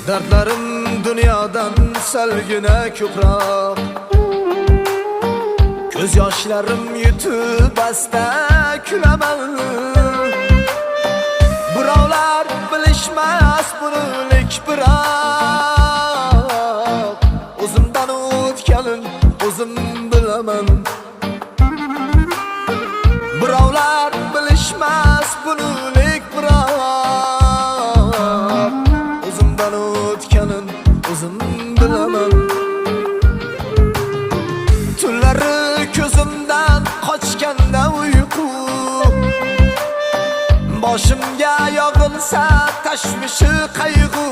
Dertlerim dünyadan selgine köprak. Göz yaşlarım yutub asta külemem. Birovlar bilishmas bunulik biroq o'zimdan o'tganin o'zim bilaman. Birovlar bilishmas bunulik biroq o'zimdan o'tganin o'zim bilaman. Tunlari ko'zimdan qochganda uyqu, boshimga yog'ilsa tashvishi qayg'u.